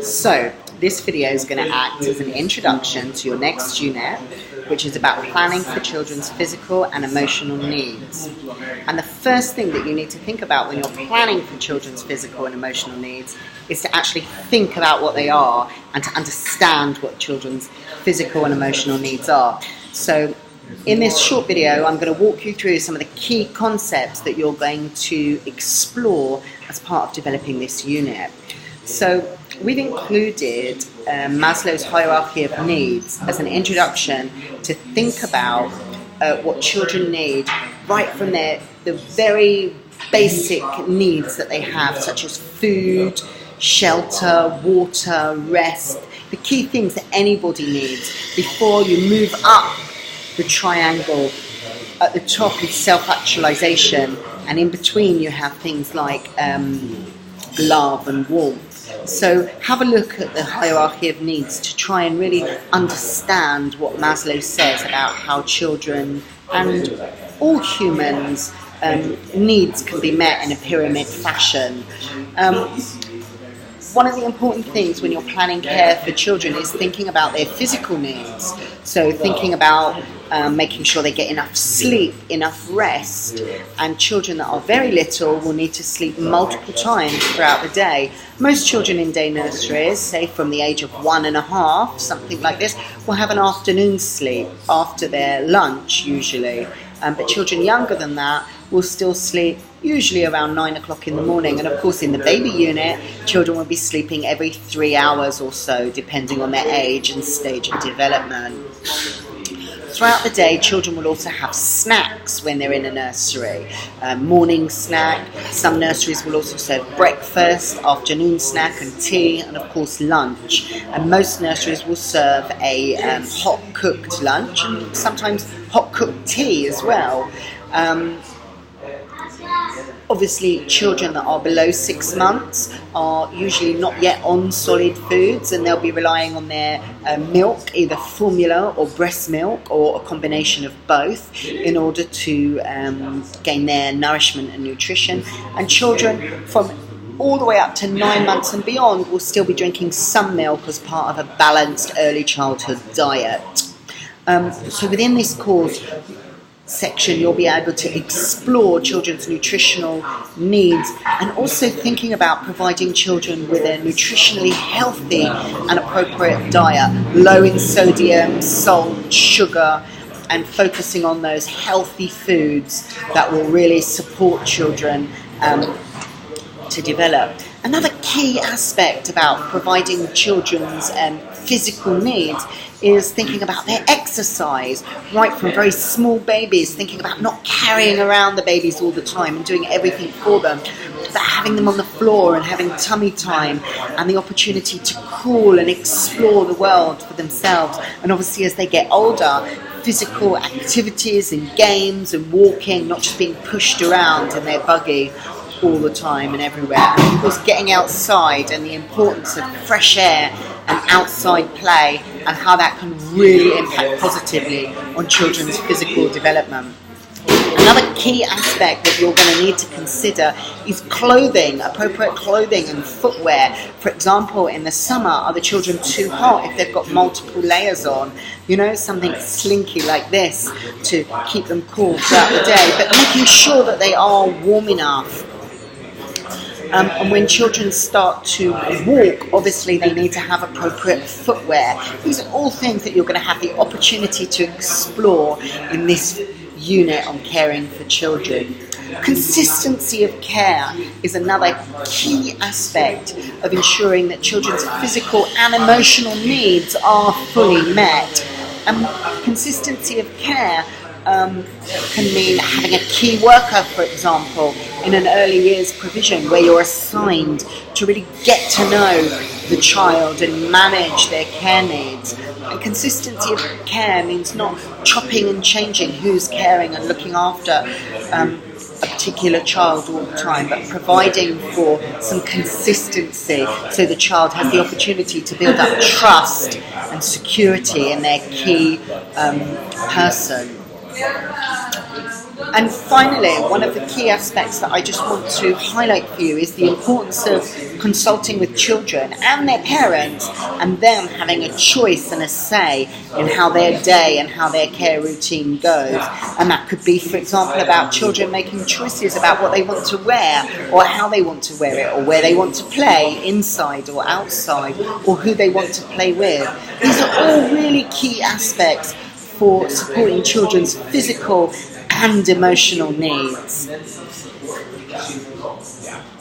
So, this video is going to act as an introduction to your next unit, which is about planning for children's physical and emotional needs. And the first thing that you need to think about when you're planning for children's physical and emotional needs is to actually think about what they are and to understand what children's physical and emotional needs are. So, in this short video, I'm going to walk you through some of the key concepts that you're going to explore as part of developing this unit. So we've included Maslow's hierarchy of needs as an introduction to think about what children need right from the very basic needs that they have, such as food, shelter, water, rest, the key things that anybody needs before you move up the triangle. At the top is self-actualization, and in between you have things like love and warmth. So have a look at the hierarchy of needs to try and really understand what Maslow says about how children and all humans' needs can be met in a pyramid fashion. One of the important things when you're planning care for children is thinking about their physical needs. So thinking about making sure they get enough sleep, enough rest, and children that are very little will need to sleep multiple times throughout the day. Most children in day nurseries, say from the age of 1.5, something like this, will have an afternoon sleep after their lunch usually. But children younger than that will still sleep usually around 9 o'clock in the morning. And of course in the baby unit, children will be sleeping every 3 hours or so, depending on their age and stage of development. Throughout the day, children will also have snacks when they're in a nursery. Morning snack, some nurseries will also serve breakfast, afternoon snack and tea, and of course lunch. And most nurseries will serve a hot cooked lunch and sometimes hot cooked tea as well. Obviously, children that are below 6 months are usually not yet on solid foods, and they'll be relying on their milk, either formula or breast milk, or a combination of both, in order to gain their nourishment and nutrition. And children from all the way up to 9 months and beyond will still be drinking some milk as part of a balanced early childhood diet. So within this course section, you'll be able to explore children's nutritional needs and also thinking about providing children with a nutritionally healthy and appropriate diet, low in sodium, salt, sugar, and focusing on those healthy foods that will really support children to develop. Another key aspect about providing children's physical needs is thinking about their exercise, right from very small babies, thinking about not carrying around the babies all the time and doing everything for them, but having them on the floor and having tummy time and the opportunity to cool and explore the world for themselves. And obviously as they get older, physical activities and games and walking, not just being pushed around in their buggy all the time and everywhere. And of course getting outside and the importance of fresh air and outside play and how that can really impact positively on children's physical development. Another key aspect that you're going to need to consider is clothing, appropriate clothing and footwear. For example, in the summer, are the children too hot if they've got multiple layers on? You know, something slinky like this to keep them cool throughout the day, but making sure that they are warm enough. And when children start to walk, obviously they need to have appropriate footwear. These are all things that you're going to have the opportunity to explore in this unit on caring for children. Consistency of care is another key aspect of ensuring that children's physical and emotional needs are fully met. And consistency of care can mean having a key worker, for example, in an early years provision where you're assigned to really get to know the child and manage their care needs. And consistency of care means not chopping and changing who's caring and looking after a particular child all the time, but providing for some consistency so the child has the opportunity to build up trust and security in their key person. And finally, one of the key aspects that I just want to highlight for you is the importance of consulting with children and their parents and them having a choice and a say in how their day and how their care routine goes. And that could be, for example, about children making choices about what they want to wear or how they want to wear it or where they want to play, inside or outside, or who they want to play with. These are all really key aspects for supporting children's physical and emotional needs.